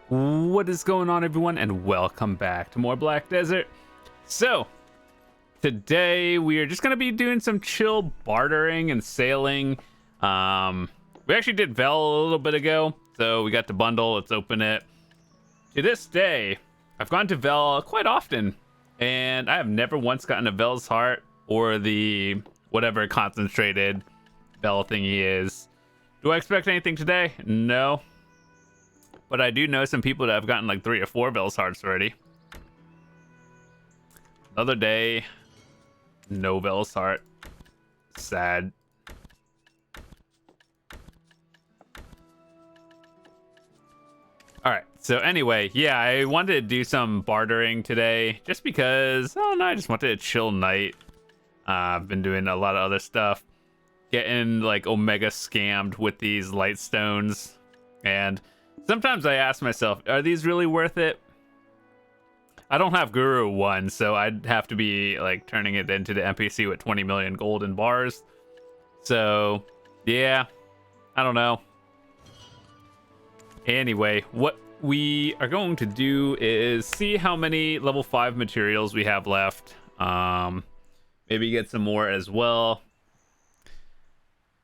What is going on, everyone, and welcome back to more Black Desert. So today we are just gonna be doing some chill bartering and sailing. We actually did Vel a little bit ago, so we got the bundle. Let's open it. To this day, I've gone to Vel quite often, and I have never once gotten a Vel's Heart or the whatever concentrated Vel thingy is. Do I expect anything today? No. But I do know some people that have gotten like 3 or 4 Vel's Hearts already. Another day, no Vel's Heart. Sad. Alright, so anyway, yeah, I wanted to do some bartering today just because, I don't know, I just wanted a chill night. I've been doing a lot of other stuff. Getting like Omega scammed with these light stones. And sometimes I ask myself, are these really worth it? I don't have Guru 1, so I'd have to be like turning it into the NPC with 20 million golden bars. So, yeah, I don't know. Anyway, what we are going to do is see how many level 5 materials we have left. Maybe get some more as well.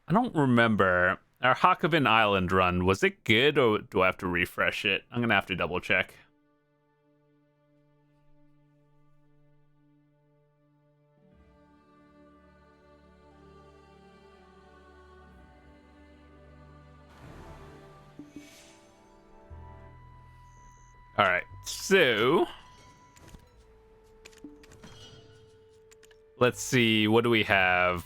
I don't remember. Our Hakoven Island run, was it good or do I have to refresh it? I'm gonna have to double check. Alright, so let's see, what do we have?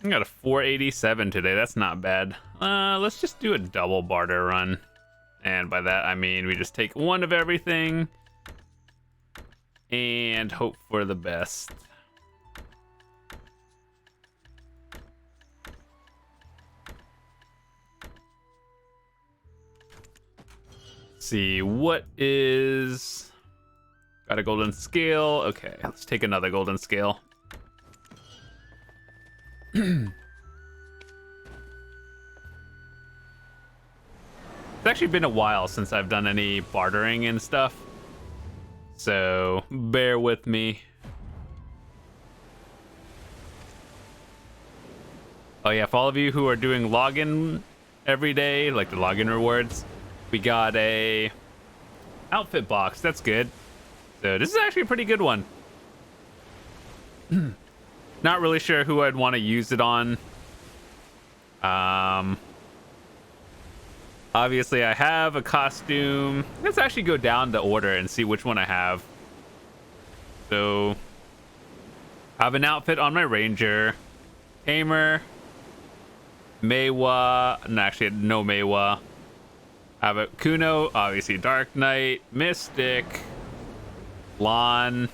I got a 487 today. That's not bad. Let's just do a double barter run. And by that, I mean we just take one of everything and hope for the best. Let's see, what is... Got a golden scale. Okay, let's take another golden scale. It's actually been a while since I've done any bartering and stuff, so bear with me. Oh yeah, for all of you who are doing login every day, like the login rewards, we got a outfit box. That's good. So this is actually a pretty good one. Not really sure who I'd want to use it on. Obviously, I have a costume. Let's actually go down the order and see which one I have. So, I have an outfit on my Ranger, Tamer, Meiwa. No, actually, no Meiwa. I have a Kuno, obviously Dark Knight, Mystic, Lon,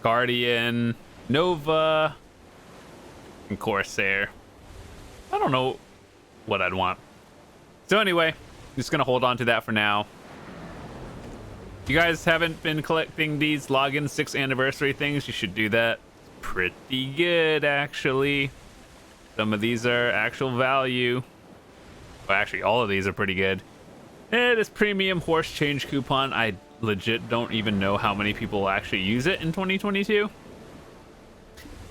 Guardian, Nova, and Corsair. I don't know what I'd want. So anyway, I'm just gonna hold on to that for now. If you guys haven't been collecting these login 6th anniversary things, you should do that. Pretty good, actually. Some of these are actual value. Well, actually, all of these are pretty good. This premium horse change coupon, I legit don't even know how many people actually use it in 2022.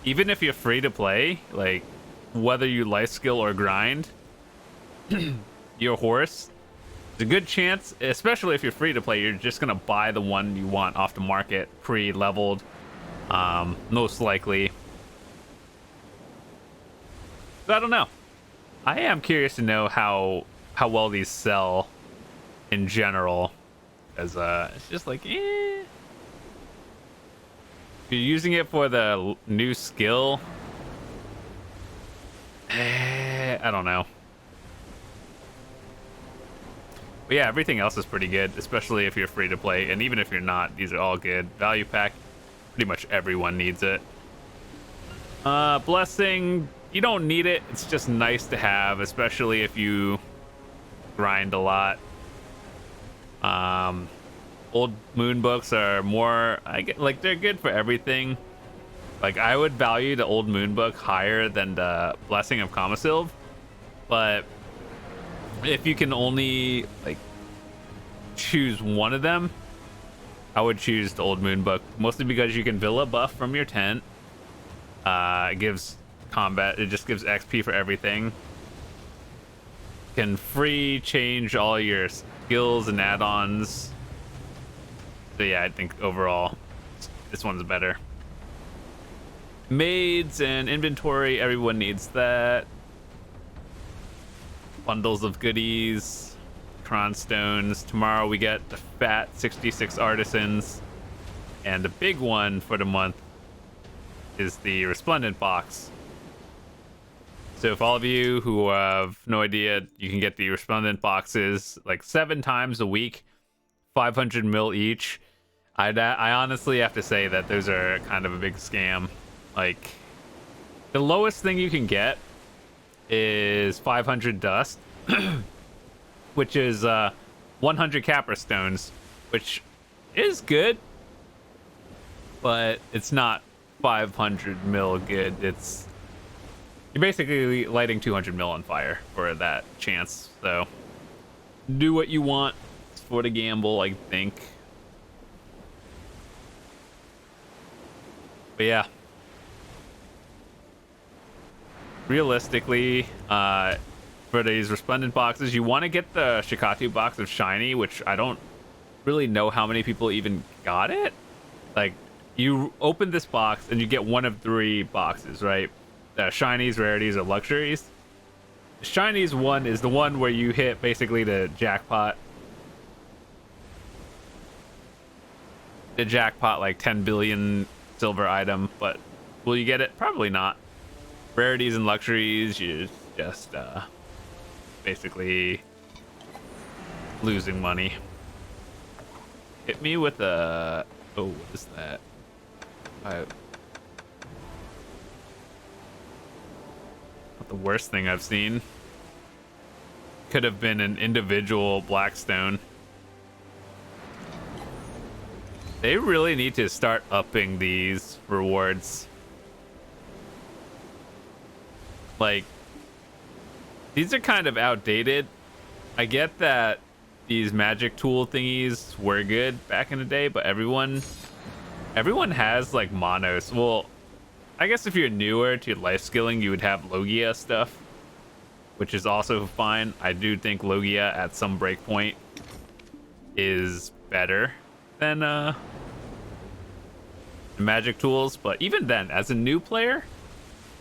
Even if you're free to play, like whether you life skill or grind your horse, there's a good chance, especially if you're free to play, you're just gonna buy the one you want off the market pre-leveled, most likely. So I don't know. I am curious to know how well these sell in general. As it's just like, If you're using it for the new skill, I don't know. But yeah, everything else is pretty good, especially if you're free to play, and even if you're not, these are all good. Value pack, pretty much everyone needs it. Blessing, you don't need it. It's just nice to have, especially if you grind a lot. Old moon books are more, I get, like, they're good for everything. Like, I would value the Old Moon Book higher than the Blessing of Kamasilv, but if you can only like choose one of them, I would choose the Old Moon Book, mostly because you can Villa buff from your tent. It gives combat, it just gives XP for everything. Can free change all your skills and add-ons. So yeah, I think overall this one's better. Maids and inventory, everyone needs that. Bundles of goodies, cronstones. Tomorrow we get the fat 66 artisans, and the big one for the month is the resplendent box. So if all of you who have no idea, you can get the resplendent boxes like 7 times a week, 500 mil each. I honestly have to say that those are kind of a big scam. Like, the lowest thing you can get is 500 dust, which is 100 capra stones, which is good, but it's not 500 mil good. It's, you're basically lighting 200 mil on fire for that chance. So do what you want for the gamble, I think. But yeah, realistically, for these resplendent boxes, you want to get the Shikatu box of shiny, which I don't really know how many people even got it. Like, you open this box and you get one of 3 boxes, right? Shinies, rarities, or luxuries. The shinies one is the one where you hit basically the jackpot. The jackpot, like 10 billion silver item, but will you get it? Probably not. Rarities and luxuries, you're just basically losing money. Hit me with a... Oh, what is that? Not the worst thing I've seen. Could have been an individual Blackstone. They really need to start upping these rewards. Like, these are kind of outdated. I get that these magic tool thingies were good back in the day, but everyone has like monos. Well, I guess if you're newer to life skilling, you would have Logia stuff, which is also fine. I do think Logia at some breakpoint is better than magic tools, but even then, as a new player,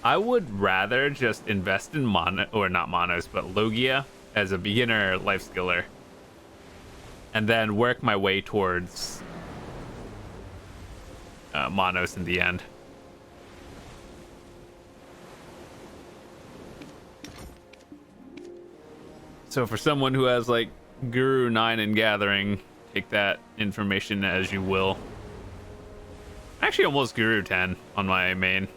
I would rather just invest in mono, or not monos, but Logia as a beginner life skiller, and then work my way towards monos in the end. So for someone who has like Guru 9 in Gathering, take that information as you will. Actually almost Guru 10 on my main.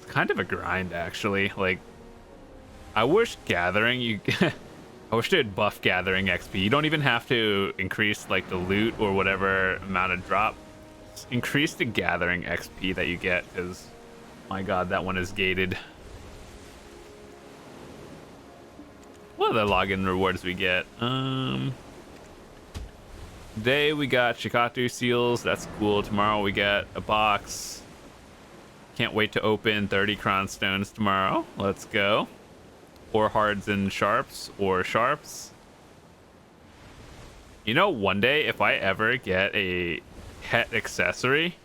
It's kind of a grind, actually. Like, I wish Gathering, I wish they'd buff Gathering XP. You don't even have to increase like the loot or whatever amount of drop. Just increase the Gathering XP that you get, because my god, that one is gated. What other login rewards we get? Today we got Shikatu seals. That's cool. Tomorrow we get a box. Can't wait to open 30 cronstones tomorrow. Let's go. Or hards and sharps, or sharps. You know, one day if I ever get a pet accessory,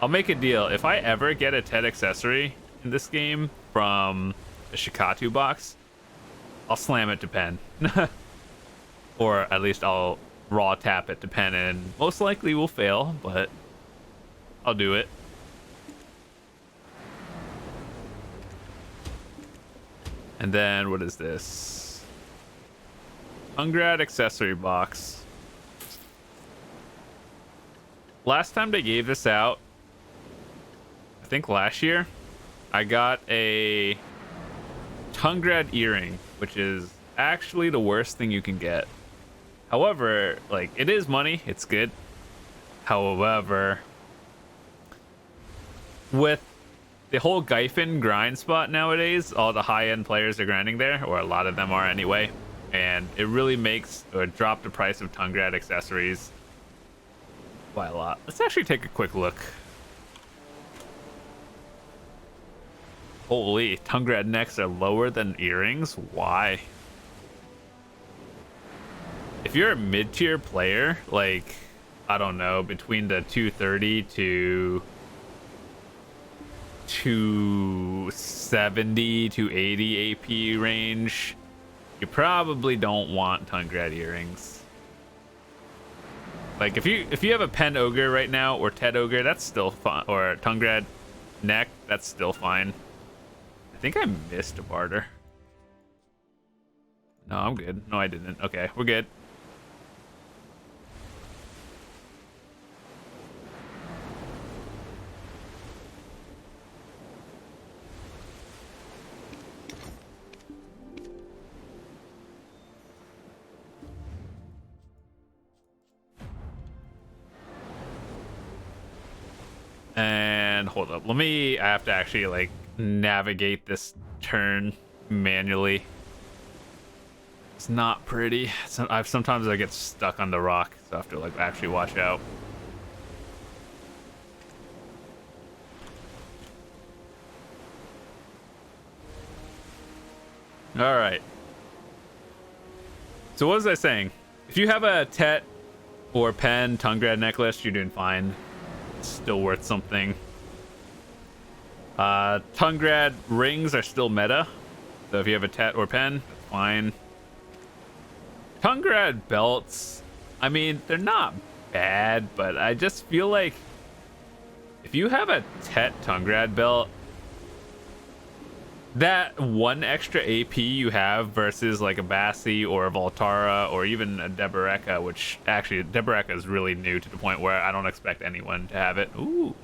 I'll make a deal. If I ever get a pet accessory in this game from a Shikatu box, I'll slam it to pen. Or at least I'll raw tap it to pen, and most likely will fail, but I'll do it. And then what is this? Ungrad Accessory Box. Last time they gave this out, I think last year, I got a Ungrad earring, which is actually the worst thing you can get. However, like, it is money, it's good. However, with the whole Gyfin grind spot nowadays, all the high-end players are grinding there, or a lot of them are anyway, and it really makes or drop the price of Ungrad accessories by a lot. Let's actually take a quick look. Holy, Ungrad necks are lower than earrings? Why? If you're a mid-tier player, like, I don't know, between the 230 to 270, 280 AP range, you probably don't want Ungrad earrings. Like, if you have a Pen Ogre right now, or Ted Ogre, that's still fine, or Ungrad neck, that's still fine. I think I missed a barter. No, I'm good. No, I didn't. Okay, we're good. And hold up, I have to actually like navigate this turn manually. It's not pretty. Sometimes I get stuck on the rock, so I have to like actually watch out. All right. So what was I saying? If you have a Tet or Pen Ungrad necklace, you're doing fine. It's still worth something. Ungrad rings are still meta, so if you have a Tet or Pen, that's fine. Ungrad belts, I mean, they're not bad, but I just feel like if you have a Tet Ungrad belt, that one extra AP you have versus like a Bassi or a Voltara or even a Deboreka, which actually Deboreka is really new to the point where I don't expect anyone to have it. Ooh.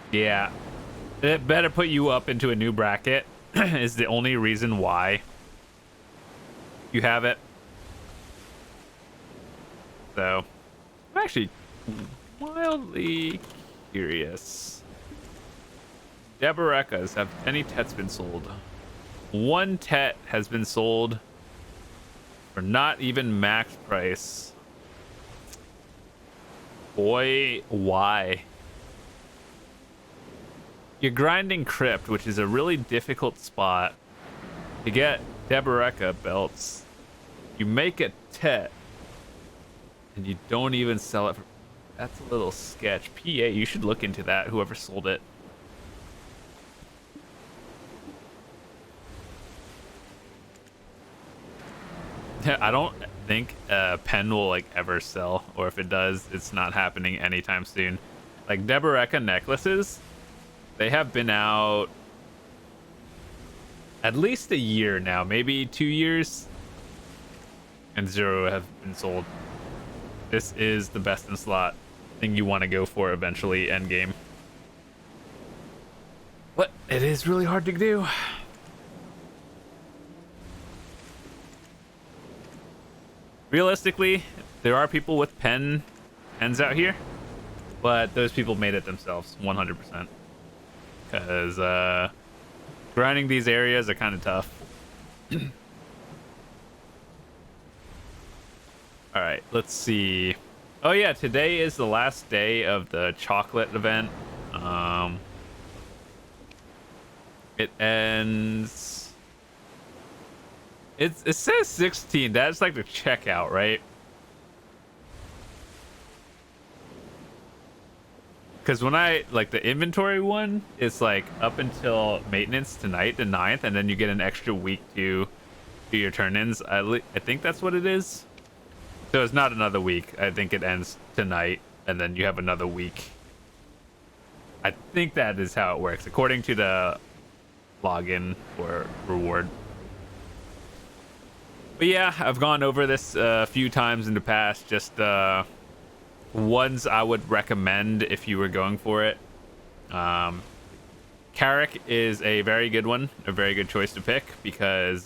Yeah. It better put you up into a new bracket is the only reason why you have it. So, I'm actually wildly curious. Deboreka's, have any Tets been sold? One Tet has been sold for not even max price. Boy, why? You're grinding Crypt, which is a really difficult spot to get Deboreka belts. You make a Tet, and you don't even sell it for... That's a little sketch. PA, you should look into that, whoever sold it. I don't think Pen will like ever sell, or if it does, it's not happening anytime soon. Like Deboreka necklaces, they have been out at least a year now, maybe 2 years, and 0 have been sold. This is the best in slot thing you want to go for eventually, end game. But it is really hard to do. Realistically, there are people with pens out here, but those people made it themselves 100%, because grinding these areas are kind of tough. All right, let's see. Oh yeah, today is the last day of the chocolate event. It ends... It says 16. That's like the checkout, right? Because when I like the inventory one, it's like up until maintenance tonight, the 9th, and then you get an extra week to do your turn-ins. I think that's what it is. So it's not another week. I think it ends tonight, and then you have another week. I think that is how it works, according to the login or reward. But yeah, I've gone over this a few times in the past. Just ones I would recommend if you were going for it. Carrick is a very good one, a very good choice to pick, because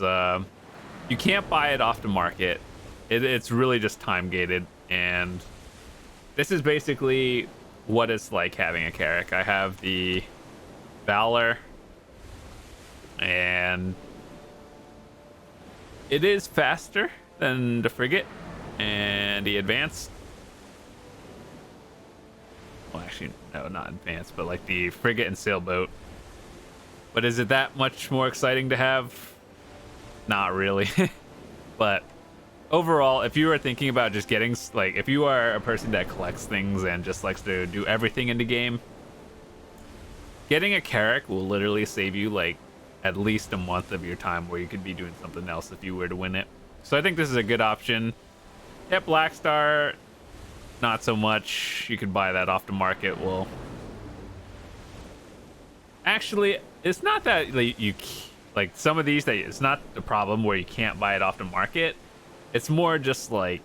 you can't buy it off the market. It's really just time gated, and this is basically what it's like having a Carrack. I have the Valor, and it is faster than the Frigate and the Advanced. Well, actually, no, not Advanced, but like the Frigate and Sailboat. But is it that much more exciting to have? Not really. But overall, if you are thinking about just getting, like, if you are a person that collects things and just likes to do everything in the game, getting a Carrack will literally save you, like, at least a month of your time where you could be doing something else if you were to win it. So I think this is a good option. Yeah, Blackstar, not so much. You could buy that off the market. Well, actually, it's not that like some of these that it's not the problem where you can't buy it off the market. It's more just like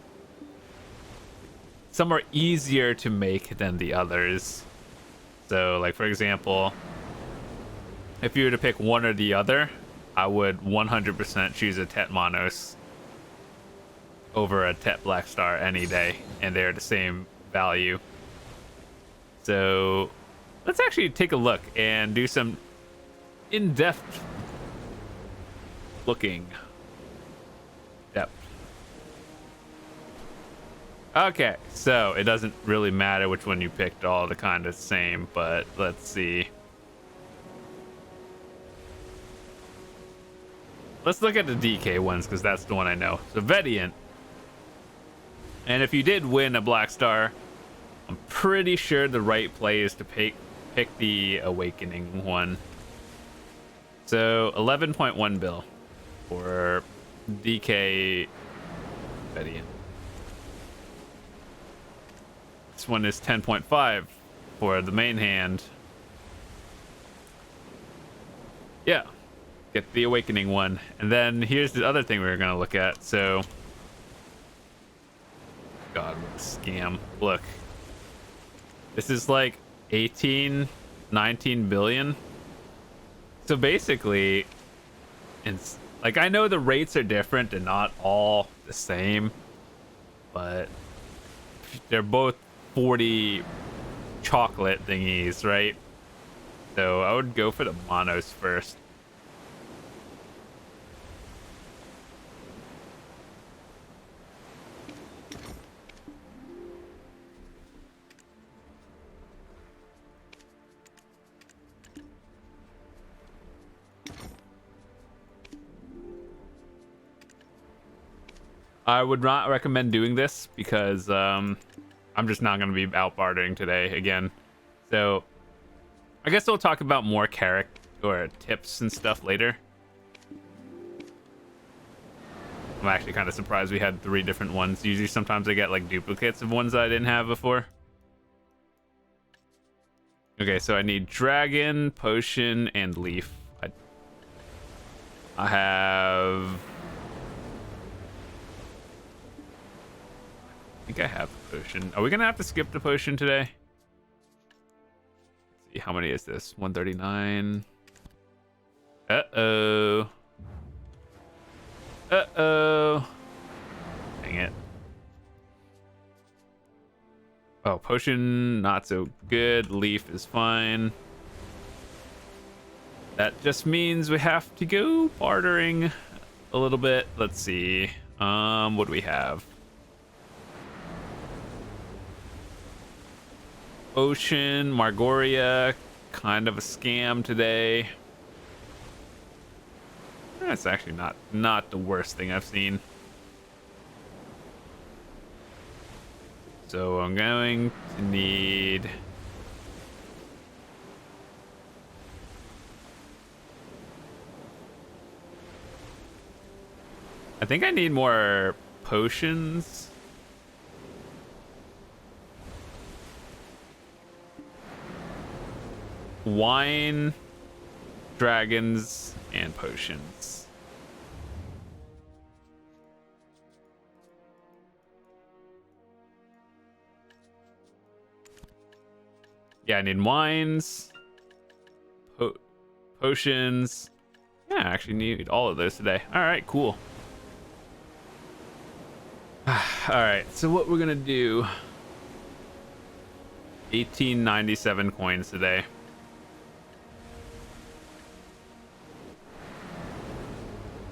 some are easier to make than the others. So, like, for example, if you were to pick one or the other, I would 100% choose a Tet Monos over a Tet Blackstar any day, and they're the same value. So let's actually take a look and do some in-depth looking. Depth. Okay, so it doesn't really matter which one you picked, all the kind of same, but let's see. Let's look at the DK ones, because that's the one I know. So Vediant. And if you did win a Blackstar, I'm pretty sure the right play is to pick the Awakening one. So 11.1 bill for DK Vediant. This one is 10.5 for the main hand. Yeah, get the Awakening one. And then here's the other thing we were going to look at. So, God, what a scam. Look, this is like 18, 19 billion. So basically, it's like, I know the rates are different and not all the same, but they're both 40 chocolate thingies, right? So I would go for the monos first. I would not recommend doing this because I'm just not going to be out bartering today again. So I guess we'll talk about more Carrack or tips and stuff later. I'm actually kind of surprised we had 3 different ones. Usually sometimes I get like duplicates of ones that I didn't have before. Okay, so I need Dragon, Potion, and Leaf. I have... I think I have the potion. Are we gonna have to skip the potion today? Let's see, how many is this? 139. Uh-oh. Uh-oh. Dang it. Oh, potion, not so good. Leaf is fine. That just means we have to go bartering a little bit. Let's see. What do we have? Ocean, Margoria, kind of a scam today. That's actually not the worst thing I've seen. So I'm going to need... I think I need more potions. Wine, dragons, and potions. Yeah, I need wines, potions. Yeah, I actually need all of those today. All right, cool. All right, so what we're gonna do... 1897 coins today.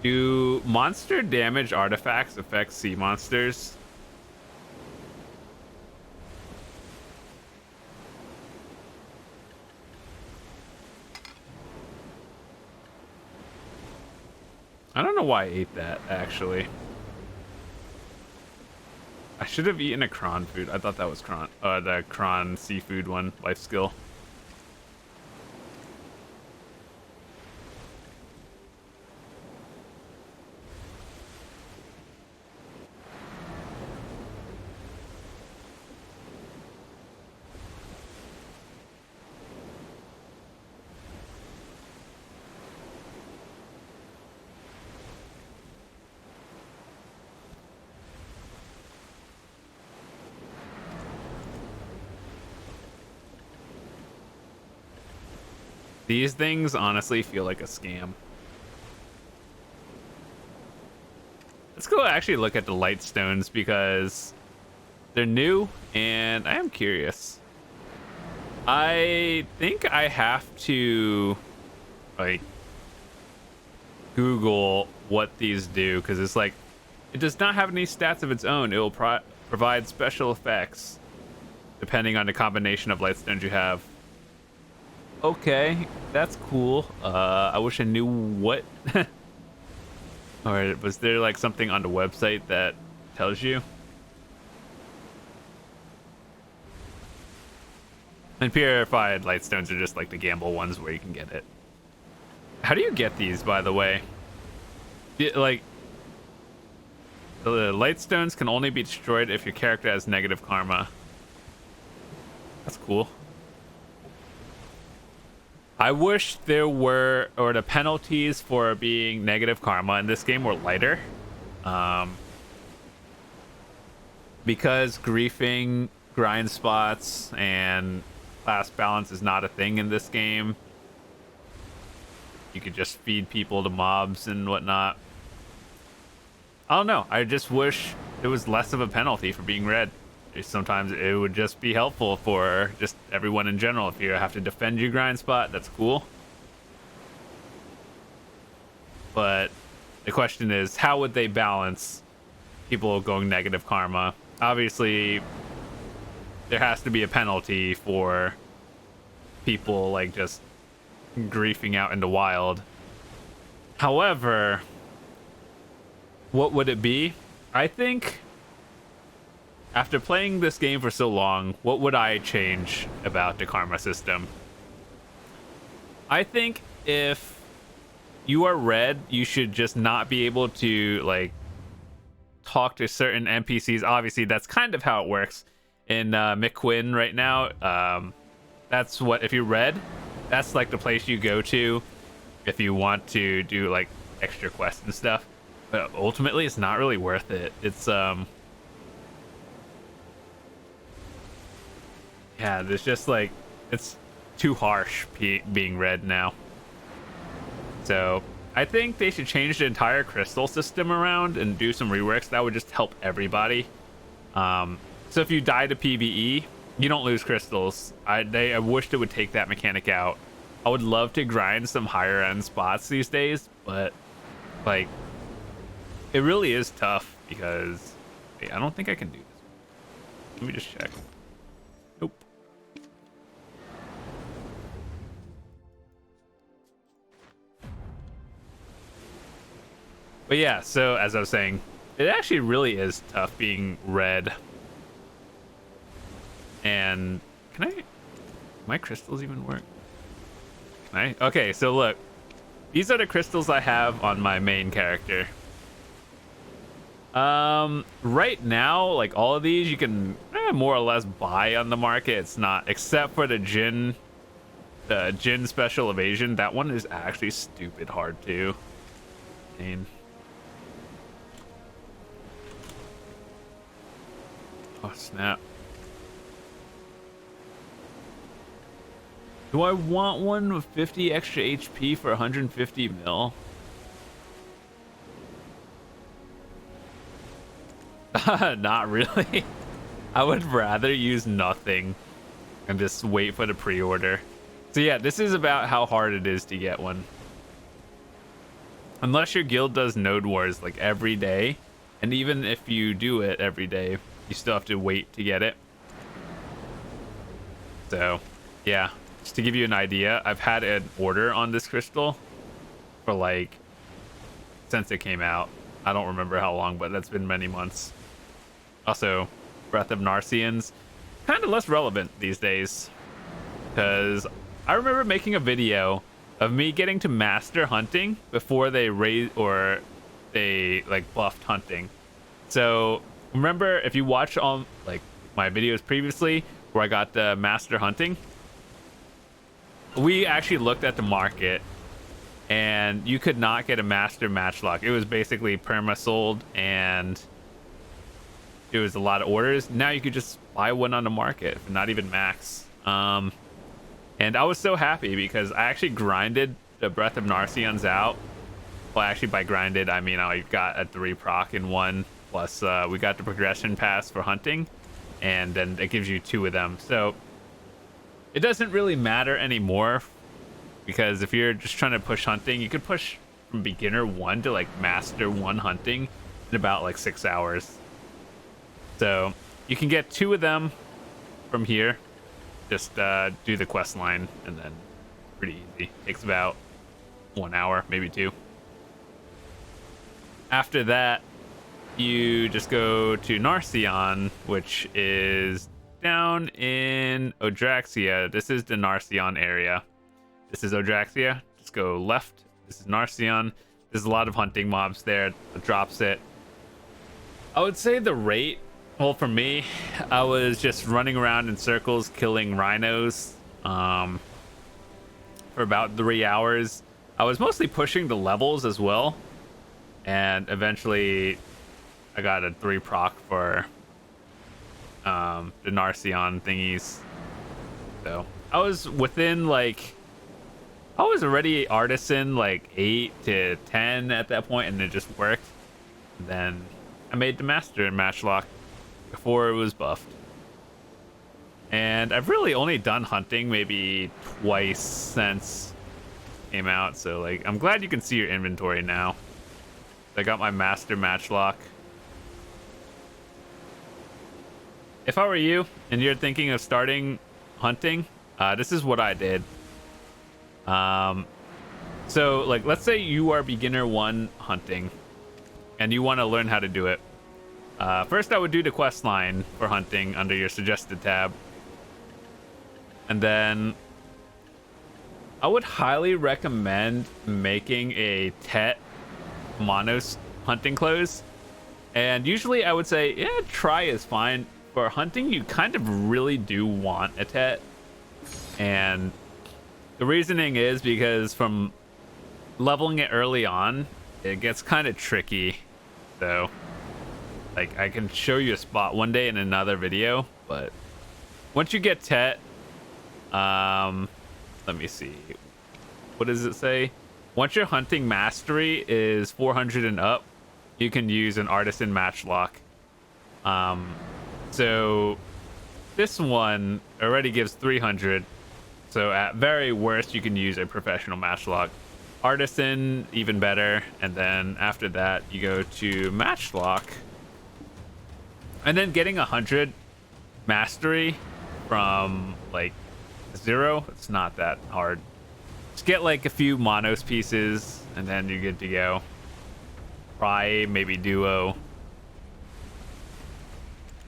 Do monster damage artifacts affect sea monsters? I don't know why I ate that, actually. I should have eaten a cron food. I thought that was cron. The cron seafood one, life skill. These things honestly feel like a scam. Let's go actually look at the light stones because they're new and I am curious. I think I have to like Google what these do because it's like it does not have any stats of its own. It will provide special effects depending on the combination of light stones you have. Okay, that's cool. I wish I knew what. Or was there like something on the website that tells you? And purified light stones are just like the gamble ones where you can get it. How do you get these, by the way? Like, the light stones can only be destroyed if your character has negative karma. That's cool. I wish there were, or the penalties for being negative karma in this game were lighter. Because griefing, grind spots, and class balance is not a thing in this game. You could just feed people to mobs and whatnot. I don't know. I just wish there was less of a penalty for being red. Sometimes it would just be helpful for just everyone in general. If you have to defend your grind spot, that's cool. But the question is, how would they balance people going negative karma? Obviously, there has to be a penalty for people like just griefing out in the wild. However, what would it be? I think after playing this game for so long, what would I change about the karma system? I think if you are red, you should just not be able to like talk to certain NPCs. Obviously, that's kind of how it works in McQuinn right now. That's what, if you're red, that's like the place you go to if you want to do like extra quests and stuff. But ultimately, it's not really worth it. It's yeah, there's just like, it's too harsh being red now. So I think they should change the entire crystal system around and do some reworks that would just help everybody. So if you die to PvE, you don't lose crystals. I wish they would take that mechanic out. I would love to grind some higher end spots these days, but like it really is tough because wait, I don't think I can do this. Let me just check. Nope. But yeah, so as I was saying, it actually really is tough being red. And can my crystals even work? Can I? Okay, so look. These are the crystals I have on my main character. Right now, like all of these you can more or less buy on the market. It's not, except for the Jin special evasion. That one is actually stupid hard to obtain. Oh snap. Do I want one with 50 extra HP for 150 mil? Not really. I would rather use nothing and just wait for the pre-order. So yeah, this is about how hard it is to get one. Unless your guild does node wars like every day, and even if you do it every day, you still have to wait to get it. So yeah, just to give you an idea, I've had an order on this crystal for like since it came out. I don't remember how long, but that's been many months. Also, Breath of Narcians, kind of less relevant these days, because I remember making a video of me getting to master hunting before they like buffed hunting. So remember, if you watch all like my videos previously where I got the master hunting, we actually looked at the market and you could not get a master matchlock. It was basically perma sold and it was a lot of orders. Now you could just buy one on the market for not even max. And I was so happy because I actually grinded the Breath of Narcians out. Well, actually by grinded, I mean I got a 3 proc in one, plus we got the progression pass for hunting, and then it gives you 2 of them. So it doesn't really matter anymore, because if you're just trying to push hunting, you could push from beginner 1 to like master 1 hunting in about like 6 hours. So you can get 2 of them from here. Just do the quest line, and then pretty easy. Takes about 1 hour, maybe 2. After that, you just go to Narcion, which is down in Odraxia. This is the Narcion area. This is Odraxia. Just go left. This is Narcion. There's a lot of hunting mobs there. It drops it. I would say the rate, well, for me, I was just running around in circles killing rhinos for about 3 hours. I was mostly pushing the levels as well, and eventually I got a 3 proc for the Narcion thingies. So I was within like, I was already artisan like 8 to 10 at that point, and it just worked. And then I made the master in matchlock before it was buffed. And I've really only done hunting maybe twice since it came out, so like I'm glad you can see your inventory now. I got my master matchlock. If I were you and you're thinking of starting hunting, this is what I did. So like let's say you are beginner 1 hunting and you want to learn how to do it. First I would do the quest line for hunting under your suggested tab, and then I would highly recommend making a Tet Monos hunting clothes. And usually I would say, yeah, try is fine. For hunting, you kind of really do want a Tet, and the reasoning is because from leveling it early on, it gets kind of tricky. So like I can show you a spot one day in another video, but once you get Tet, let me see, what does it say? Once your hunting mastery is 400 and up, you can use an artisan matchlock. So this one already gives 300, so at very worst you can use a professional matchlock. Artisan, even better. And then after that you go to matchlock, and then getting 100 mastery from like 0, it's not that hard. Just get like a few monos pieces and then you're good to go. Try maybe duo,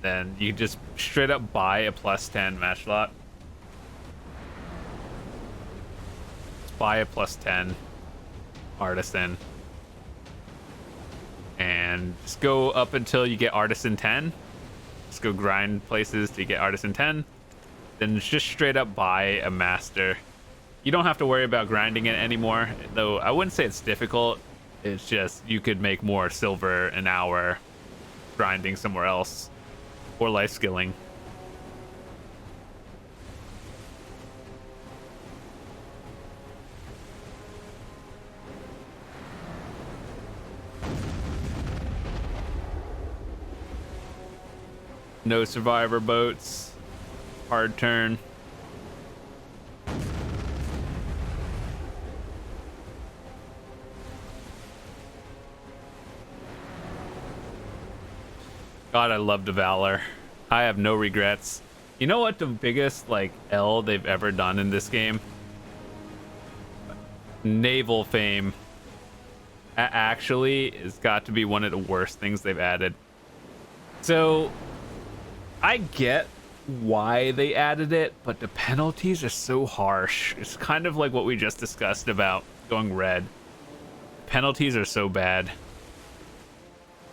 then you just straight up buy a +10 matchlock. Just buy a +10 artisan and just go up until you get artisan 10. Just go grind places to get artisan 10, then just straight up buy a master. You don't have to worry about grinding it anymore, though I wouldn't say it's difficult. It's just you could make more silver an hour grinding somewhere else or life skilling. No survivor boats. Hard turn. God, I love the Valor. I have no regrets. You know what the biggest like L they've ever done in this game? Naval fame. Actually, has got to be one of the worst things they've added. So, I get why they added it, but the penalties are so harsh. It's kind of like what we just discussed about going red. Penalties are so bad.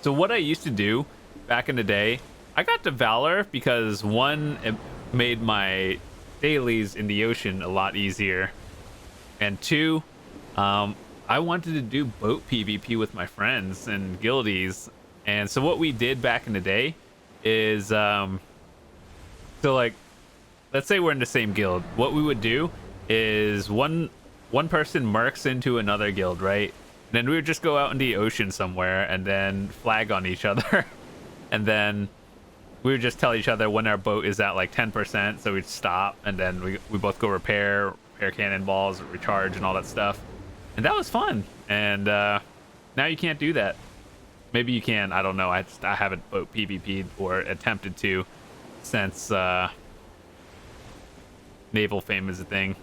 So what I used to do back in the day, I got to Valor because one, it made my dailies in the ocean a lot easier, and two, I wanted to do boat PvP with my friends and guildies. And so what we did back in the day is so like, let's say we're in the same guild. What we would do is one person mercs into another guild, right? And then we would just go out in the ocean somewhere and then flag on each other. And then we would just tell each other when our boat is at like 10%, so we'd stop, and then we both go repair cannonballs, recharge, and all that stuff. And that was fun. And now you can't do that. Maybe you can, I don't know. I haven't boat PvP'd or attempted to since naval fame is a thing.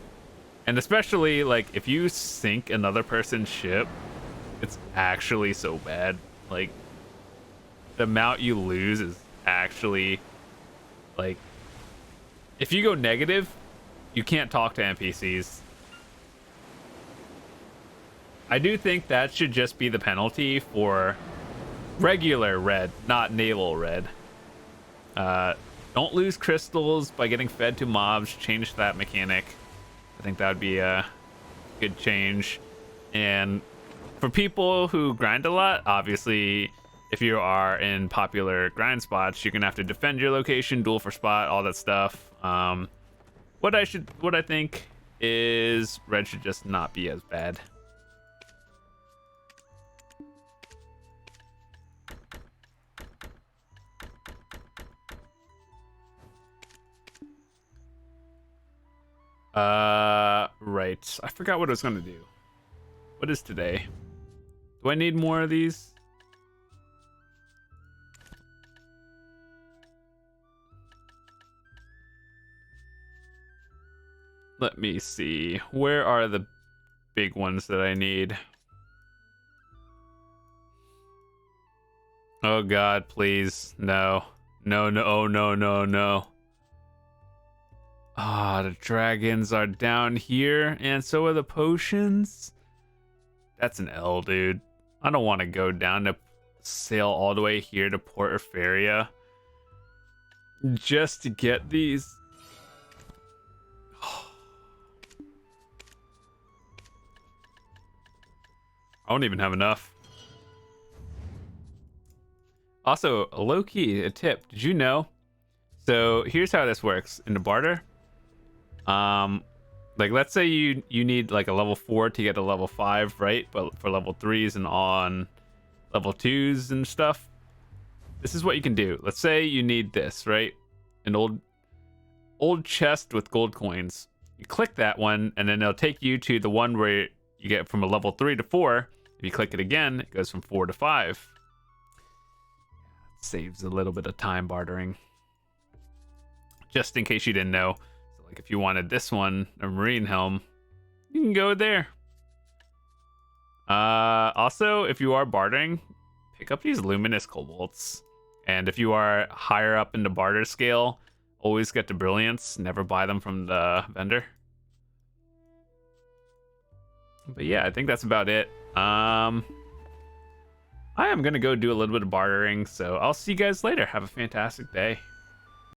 And especially like if you sink another person's ship, it's actually so bad. Like the amount you lose is actually like, if you go negative, you can't talk to NPCs. I do think that should just be the penalty for regular red, not naval red. Don't lose crystals by getting fed to mobs. Change that mechanic. I think that would be a good change. And for people who grind a lot, obviously, if you are in popular grind spots, you're gonna have to defend your location, duel for spot, all that stuff. What I think is red should just not be as bad. Right. I forgot what I was gonna do. What is today? Do I need more of these? Let me see. Where are the big ones that I need? Oh God, please. No. No, no, oh, no, no, no. Ah, the dragons are down here, and so are the potions. That's an L, dude. I don't want to go down to sail all the way here to Port Feria just to get these. I don't even have enough. Also, low-key, a tip. Did you know? So here's how this works in the barter. Like let's say you need like a level 4 to get a level 5, right? But for level 3s and on level 2s and stuff, this is what you can do. Let's say you need this, right? An old chest with gold coins. You click that one, and then it'll take you to the one where you get from a level 3 to 4. If you click it again, it goes from 4 to 5. It saves a little bit of time bartering. Just in case you didn't know. So like if you wanted this one, a marine helm, you can go there. Also, if you are bartering, pick up these luminous cobalts. And if you are higher up in the barter scale, always get the brilliance. Never buy them from the vendor. But yeah, I think that's about it. I am gonna go do a little bit of bartering, so I'll see you guys later. Have a fantastic day.